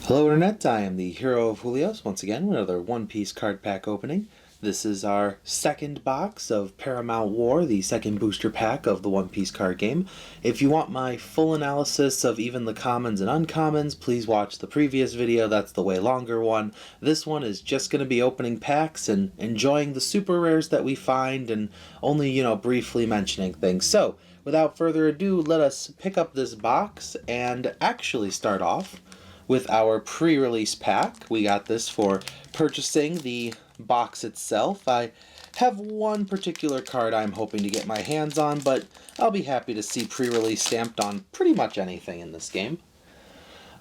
Hello Internet, I am the hero of Julios, once again with another One Piece card pack opening. This is our second box of Paramount War, the second booster pack of the One Piece card game. If you want my full analysis of even the commons and uncommons, please watch the previous video, that's the way longer one. This one is just going to be opening packs and enjoying the super rares that we find and only, briefly mentioning things. So, without further ado, let us pick up this box and actually start off with our pre-release pack. We got this for purchasing the box itself. I have one particular card I'm hoping to get my hands on, but I'll be happy to see pre-release stamped on pretty much anything in this game.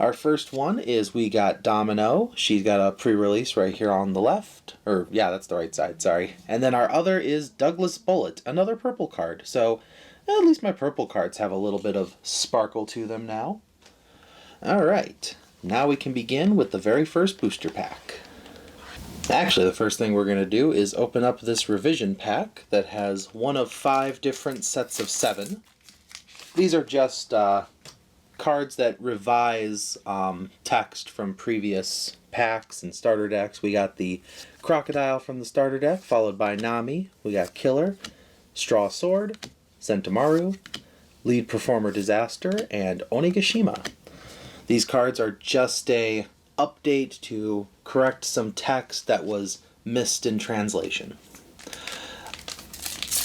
Our first one is we got Domino. She's got a pre-release right here on the left. Or, yeah, that's the right side, sorry. And then our other is Douglas Bullet, another purple card. So, at least my purple cards have a little bit of sparkle to them now. Alright. Now we can begin with the very first booster pack. Actually, the first thing we're going to do is open up this revision pack that has one of 5 different sets of 7. These are just cards that revise text from previous packs and starter decks. We got the Crocodile from the starter deck, followed by Nami. We got Killer, Straw Sword, Sentomaru, Lead Performer Disaster, and Onigashima. These cards are just a update to correct some text that was missed in translation.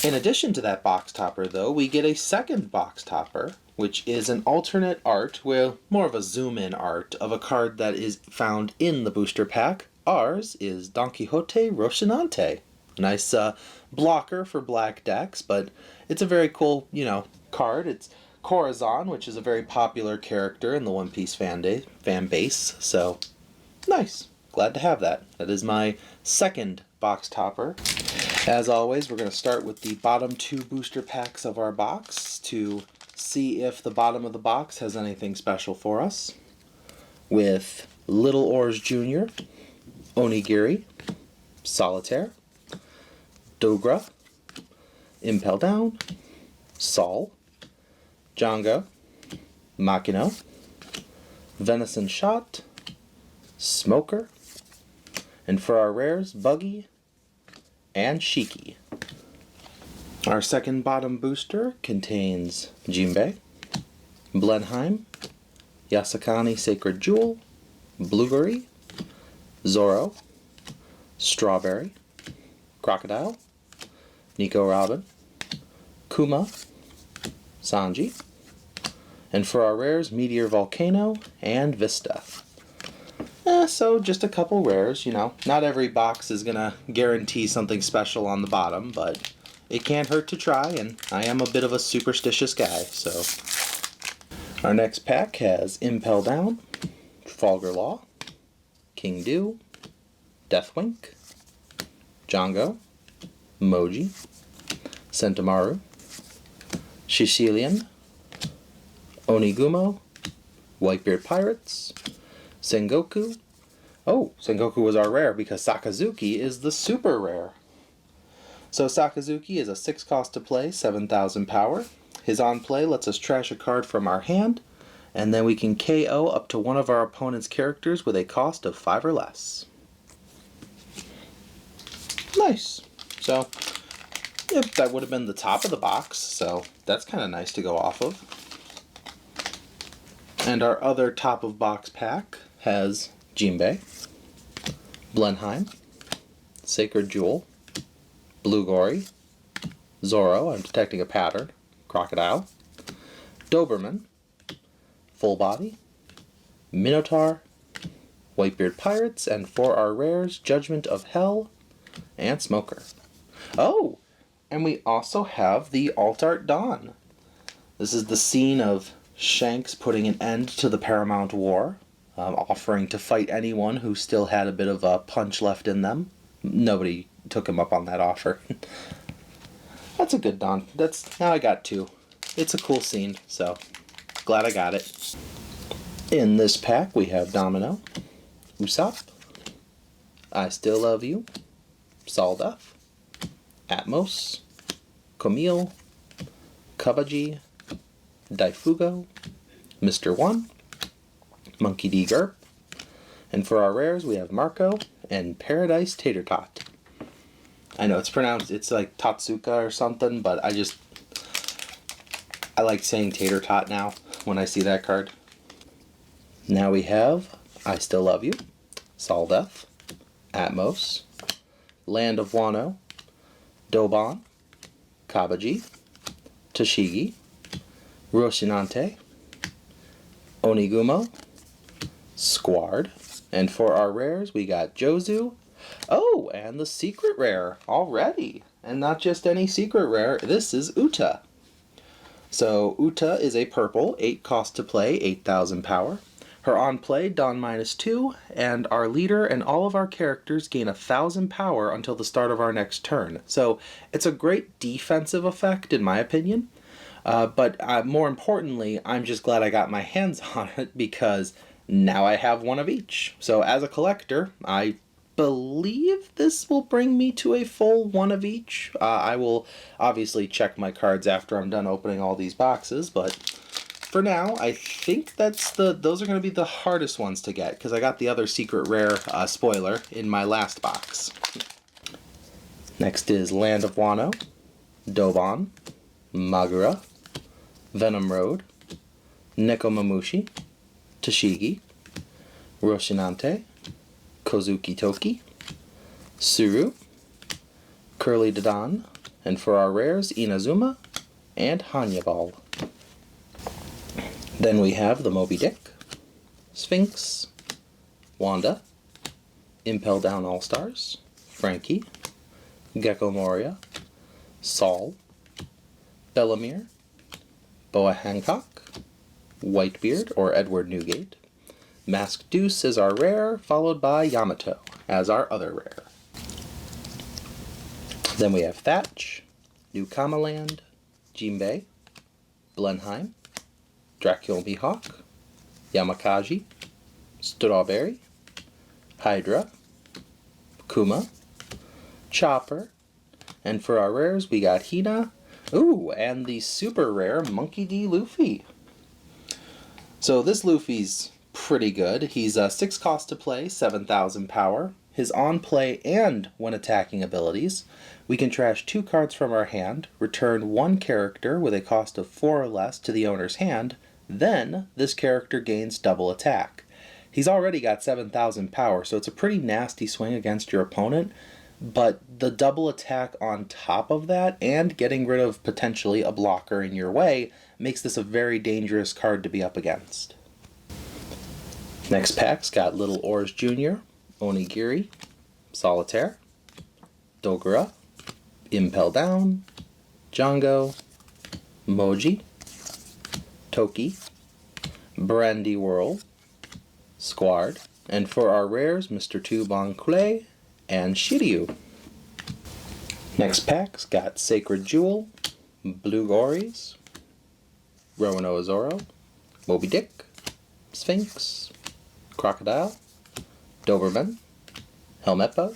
In addition to that box topper, though, we get a second box topper, which is an alternate art, well, more of a zoom-in art, of a card that is found in the booster pack. Ours is Don Quixote Rocinante. Nice blocker for black decks, but it's a very cool, card. It's Corazon, which is a very popular character in the One Piece fan base, so nice. Glad to have that. That is my second box topper. As always, we're going to start with the bottom 2 booster packs of our box to see if the bottom of the box has anything special for us. With Little Oars Jr., Onigiri, Solitaire, Dogra, Impel Down, Sol, Django, Makino, Venison Shot, Smoker, and for our rares, Buggy and Shiki. Our second bottom booster contains Jinbei, Blenheim, Yasakani Sacred Jewel, Blueberry, Zoro, Strawberry, Crocodile, Nico Robin, Kuma, Sanji, and for our rares, Meteor Volcano and Vista. So just a couple rares, Not every box is going to guarantee something special on the bottom, but it can't hurt to try, and I am a bit of a superstitious guy, so. Our next pack has Impel Down, Trafalgar Law, King Dew, Deathwink, Django, Moji, Sentomaru, Sicilian, Onigumo, Whitebeard Pirates, Sengoku. Oh, Sengoku was our rare because Sakazuki is the super rare. So Sakazuki is a 6 cost to play, 7,000 power. His on play lets us trash a card from our hand, and then we can KO up to one of our opponent's characters with a cost of 5 or less. Nice. So, yep, that would have been the top of the box, so that's kind of nice to go off of. And our other top of box pack has Jinbei, Blenheim, Sacred Jewel, Blueberry, Zoro, I'm detecting a pattern, Crocodile, Doberman, Full Body, Minotaur, Whitebeard Pirates, and for our rares, Judgment of Hell and Smoker. Oh, and we also have the Alt Art Dawn. This is the scene of Shanks putting an end to the Paramount War, offering to fight anyone who still had a bit of a punch left in them. Nobody took him up on that offer. That's a good Dawn. Now I got 2. It's a cool scene, so glad I got it. In this pack we have Domino, Usopp, I Still Love You, Salduff, Atmos, Camille, Kabaji, Daifugo, Mr. One, Monkey D. Gurp, And for our rares, we have Marco and Paradise Tater Tot. I know it's pronounced, it's like Tatsuka or something, but I like saying Tater Tot now when I see that card. Now we have I Still Love You, Saldeth, Atmos, Land of Wano, Dobon, Kabaji, Toshigi, Roshinante, Onigumo, Squard, and for our rares we got Jozu. Oh, and the secret rare already. And not just any secret rare, this is Uta. So Uta is a purple, 8 cost to play, 8,000 power. Her on play, Dawn -2, and our leader and all of our characters gain 1,000 power until the start of our next turn. So it's a great defensive effect in my opinion. But more importantly, I'm just glad I got my hands on it because now I have one of each. So as a collector, I believe this will bring me to a full one of each. I will obviously check my cards after I'm done opening all these boxes, but for now, I think those are going to be the hardest ones to get because I got the other secret rare spoiler in my last box. Next is Land of Wano, Dobon, Magura, Venom Road, Nekomamushi, Toshigi, Roshinante, Kozuki Toki, Suru, Curly Dadan, and for our rares, Inazuma and Hanyabal. Then we have the Moby Dick, Sphinx, Wanda, Impel Down All-Stars, Frankie, Gecko Moria, Saul, Bellamere, Boa Hancock, Whitebeard or Edward Newgate, Masked Deuce is our rare, followed by Yamato as our other rare. Then we have Thatch, New Kamaland, Jinbei, Blenheim, Dracula Mihawk, Yamakaji, Strawberry, Hydra, Kuma, Chopper, and for our rares we got Hina, ooh, and the super rare Monkey D. Luffy. So this Luffy's pretty good. He's 6 cost to play, 7,000 power. His on play and when attacking abilities, we can trash 2 cards from our hand, return 1 character with a cost of 4 or less to the owner's hand, then this character gains double attack. He's already got 7,000 power, so it's a pretty nasty swing against your opponent, but the double attack on top of that and getting rid of potentially a blocker in your way makes this a very dangerous card to be up against. Next pack's got Little Oars Jr., Onigiri, Solitaire, Dogura, Impel Down, Django, Moji, Toki, Brandy Whirl, Squard, and for our rares, Mr. Tu Bon Clay and Shiryu. Next pack's got Sacred Jewel, Blue Gories, Roanoa Zoro, Moby Dick, Sphinx, Crocodile, Doberman, Helmeppo,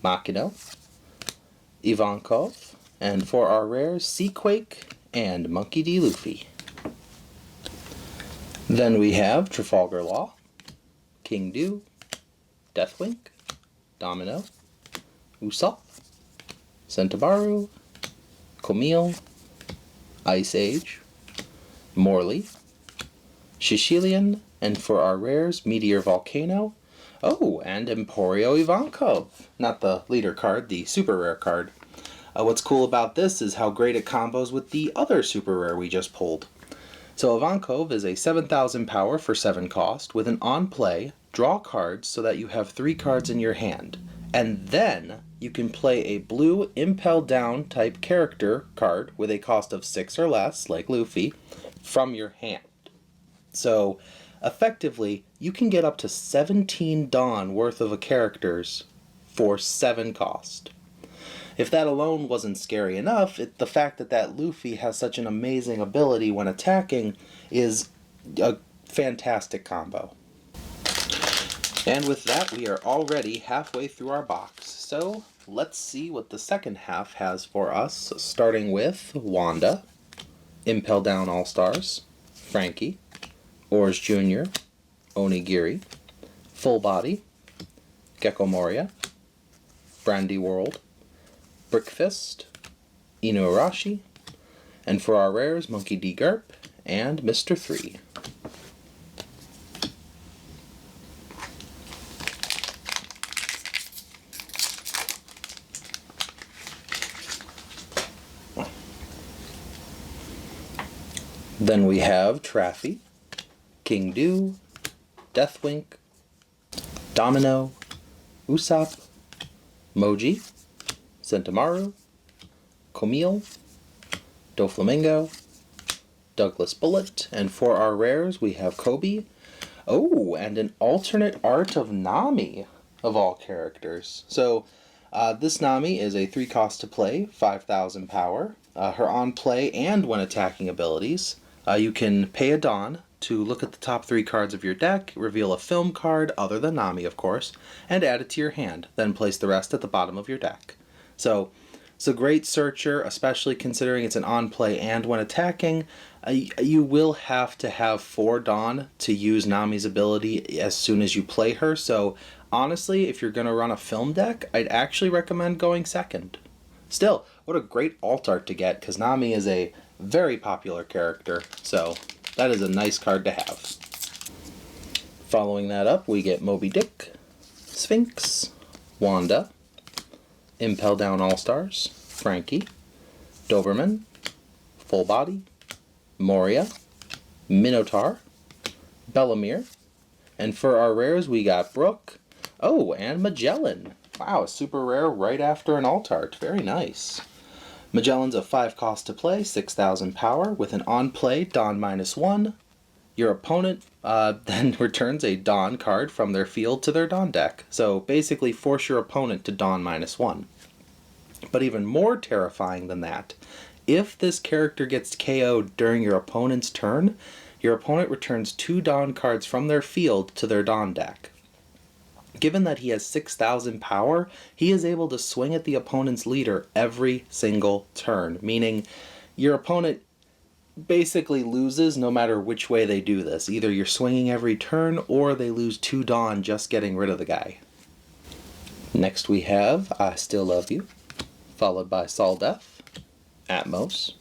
Makino, Ivankov, and for our rares, Seaquake and Monkey D. Luffy. Then we have Trafalgar Law, King Dew, Deathwink, Domino, Usopp, Centabaru, Camille, Ice Age, Morley, Shishilian, and for our rares, Meteor Volcano, oh, and Emporio Ivankov. Not the leader card, the super rare card. What's cool about this is how great it combos with the other super rare we just pulled. So Ivankov is a 7,000 power for 7 cost with an on play, draw cards so that you have 3 cards in your hand. And then you can play a blue Impel Down type character card with a cost of 6 or less, like Luffy, from your hand. So effectively, you can get up to 17 Dawn worth of characters for 7 cost. If that alone wasn't scary enough, the fact that Luffy has such an amazing ability when attacking is a fantastic combo. And with that, we are already halfway through our box. So let's see what the second half has for us, starting with Wanda, Impel Down All-Stars, Frankie, Oars Jr., Onigiri, Full Body, Gecko Moria, Brandy World, Brick Fist, Inuarashi, and for our rares, Monkey D. Garp and Mr. 3. Then we have Traffy, King Dew, Deathwink, Domino, Usopp, Moji, Sentimaru, Camille, Doflamingo, Douglas Bullet, and for our rares we have Kobe. Oh, and an alternate art of Nami, of all characters. So this Nami is a 3 cost to play, 5,000 power. Her on play and when attacking abilities. You can pay a Dawn to look at the top 3 cards of your deck, reveal a film card, other than Nami of course, and add it to your hand, then place the rest at the bottom of your deck. So it's a great searcher, especially considering it's an on play and when attacking. You will have to have 4 Dawn to use Nami's ability as soon as you play her, so honestly, if you're going to run a film deck, I'd actually recommend going second. Still, what a great alt art to get, because Nami is a very popular character, so that is a nice card to have. Following that up, we get Moby Dick, Sphinx, Wanda, Impel Down All-Stars, Frankie, Doberman, Full Body, Moria, Minotaur, Bellamere, and for our rares we got Brooke, oh, and Magellan. Wow, a super rare right after an alt art, very nice. Magellan's a 5 cost to play, 6,000 power, with an on-play Dawn -1. Your opponent then returns a Dawn card from their field to their Dawn deck. So basically force your opponent to Dawn -1. But even more terrifying than that, if this character gets KO'd during your opponent's turn, your opponent returns 2 Dawn cards from their field to their Dawn deck. Given that he has 6,000 power, he is able to swing at the opponent's leader every single turn, meaning your opponent basically loses no matter which way they do this. Either you're swinging every turn, or they lose 2 Dawn just getting rid of the guy. Next we have I Still Love You, followed by Saldeth, Atmos,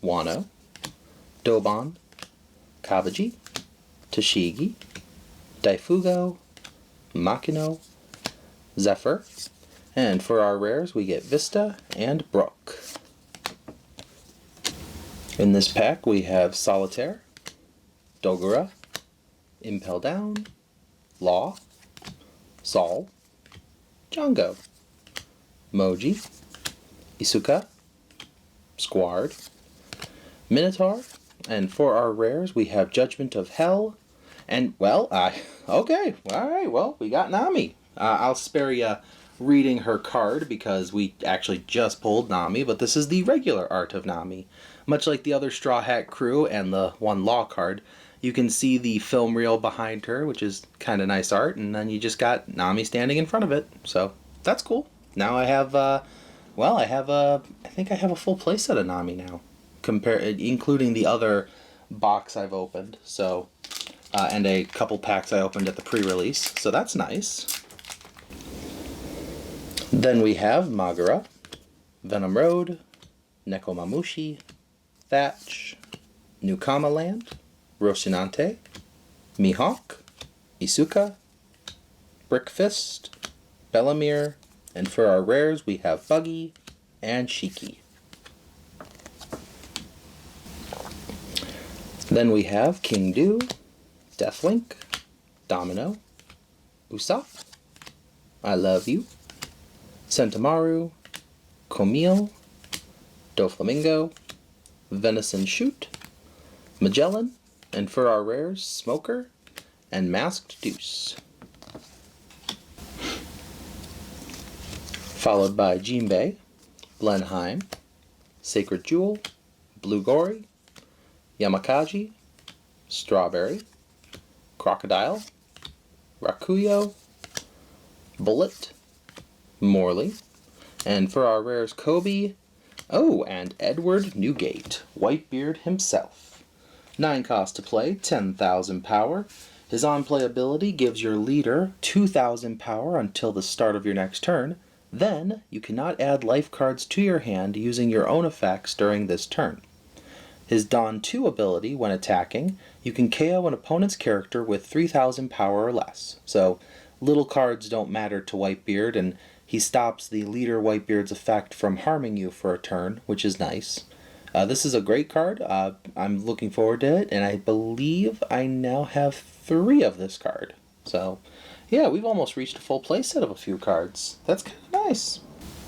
Wano, Dobon, Kabaji, Tashigi, Daifugo, Makino, Zephyr, and for our rares we get Vista and Brooke. In this pack we have Solitaire, Dogura, Impel Down, Law, Sol, Django, Moji, Isuka, Squard, Minotaur, and for our rares we have Judgment of Hell, and, well, okay, alright, well, we got Nami. I'll spare you reading her card because we actually just pulled Nami, but this is the regular art of Nami. Much like the other Straw Hat Crew and the one Law card, you can see the film reel behind her, which is kind of nice art, and then you just got Nami standing in front of it, so that's cool. Now I have, I think I have a full playset of Nami now, including the other box I've opened, so... and a couple packs I opened at the pre-release, so that's nice. Then we have Magura, Venom Road, Nekomamushi, Thatch, Nukama Land, Rocinante, Mihawk, Isuka, Brick Fist, Bellamere, and for our rares we have Buggy and Shiki. Then we have King Dew, Deathwink, Domino, Usopp, I Love You, Sentimaru, Camille, Doflamingo, Venison Shoot, Magellan, and for our rares, Smoker and Masked Deuce. Followed by Jinbei, Blenheim, Sacred Jewel, Blue Gory, Yamakaji, Strawberry, Crocodile, Rakuyo, Bullet, Morley, and for our rares Kobe, oh, and Edward Newgate, Whitebeard himself. 9 cost to play, 10,000 power, His on-play ability gives your leader 2,000 power until the start of your next turn. Then, you cannot add life cards to your hand using your own effects during this turn. His Dawn 2 ability, when attacking, you can KO an opponent's character with 3,000 power or less. So, little cards don't matter to Whitebeard, and he stops the leader Whitebeard's effect from harming you for a turn, which is nice. This is a great card. I'm looking forward to it, and I believe I now have 3 of this card. So, yeah, we've almost reached a full playset of a few cards. That's kind of nice.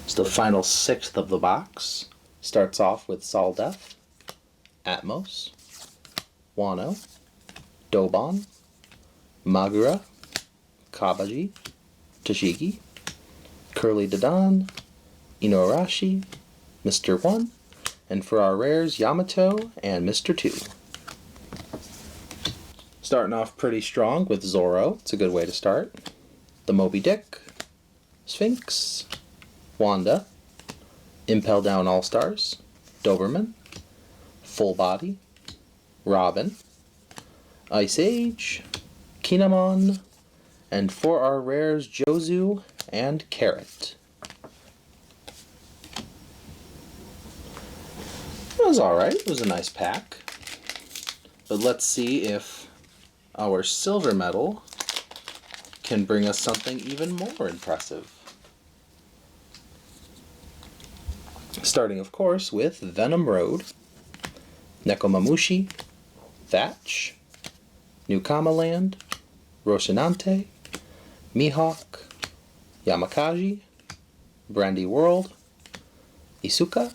It's the final 6th of the box. Starts off with Saldeth, Atmos, Wano, Dobon, Magura, Kabaji, Tashigi, Curly Dadan, Inuarashi, Mr. 1, and for our rares, Yamato and Mr. 2. Starting off pretty strong with Zoro. It's a good way to start. The Moby Dick, Sphinx, Wanda, Impel Down All-Stars, Doberman, Full Body, Robin, Ice Age, Kinemon, and for our rares, Jozu and Carrot. It was alright, it was a nice pack. But let's see if our silver medal can bring us something even more impressive. Starting, of course, with Venom Road, Nekomamushi, Thatch, New Kama Land, Roshinante, Mihawk, Yamakaji, Brandy World, Isuka,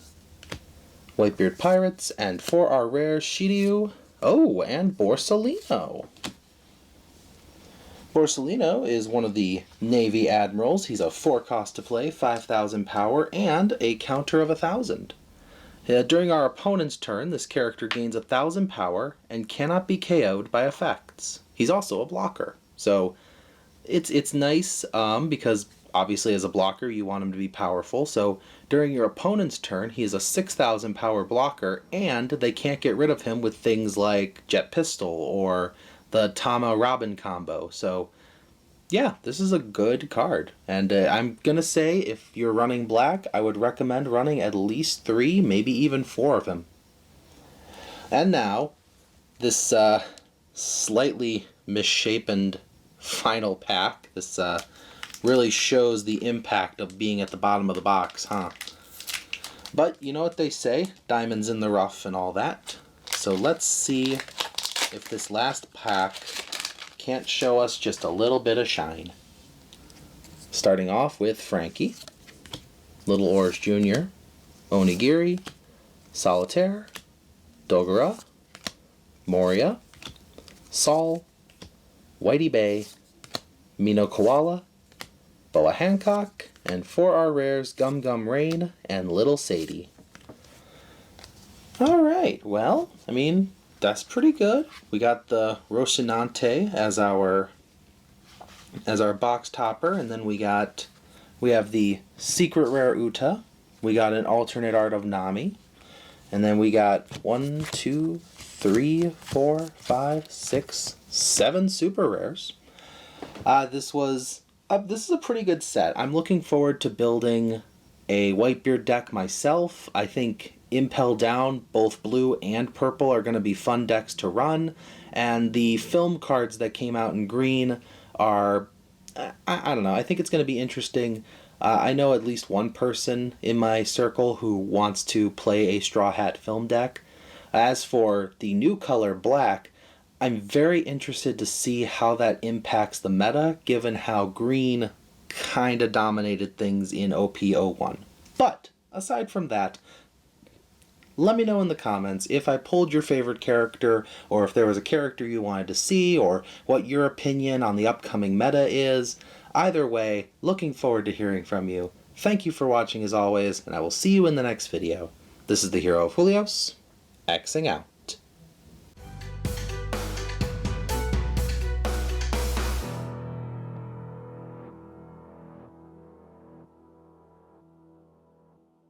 Whitebeard Pirates, and for our rare Shiryu, oh, and Borsalino. Borsalino is one of the Navy Admirals. He's a 4-cost to play, 5,000 power, and a counter of 1,000. During our opponent's turn, this character gains 1,000 power and cannot be KO'd by effects. He's also a blocker, so it's nice because obviously as a blocker you want him to be powerful. So during your opponent's turn, he is a 6,000 power blocker, and they can't get rid of him with things like Jet Pistol or the Tama Robin combo. So yeah, this is a good card, and I'm gonna say if you're running black, I would recommend running at least 3, maybe even 4 of him. And now this slightly misshapen final pack. This really shows the impact of being at the bottom of the box, huh? But you know what they say, diamonds in the rough and all that. So let's see if this last pack can't show us just a little bit of shine. Starting off with Frankie, Little Orange Jr., Onigiri, Solitaire, Dogura, Moria, Saul, Whitey Bay, Mino Koala, Boa Hancock, and for our rares, Gum Gum Rain and Little Sadie. Alright, well, I mean, that's pretty good. We got the Roshinante as our box topper, and then we have the secret rare Uta. We got an alternate art of Nami, and then we got 1, 2, 3, 4, 5, 6, 7 super rares. This is a pretty good set. I'm looking forward to building a Whitebeard deck myself. I think Impel Down, both blue and purple, are going to be fun decks to run, and the film cards that came out in green are, I don't know, I think it's going to be interesting. I know at least one person in my circle who wants to play a Straw Hat film deck. As for the new color, black, I'm very interested to see how that impacts the meta, given how green kind of dominated things in OP01. But, aside from that, let me know in the comments if I pulled your favorite character, or if there was a character you wanted to see, or what your opinion on the upcoming meta is. Either way, looking forward to hearing from you. Thank you for watching as always, and I will see you in the next video. This is the Hero of Julios, Xing out.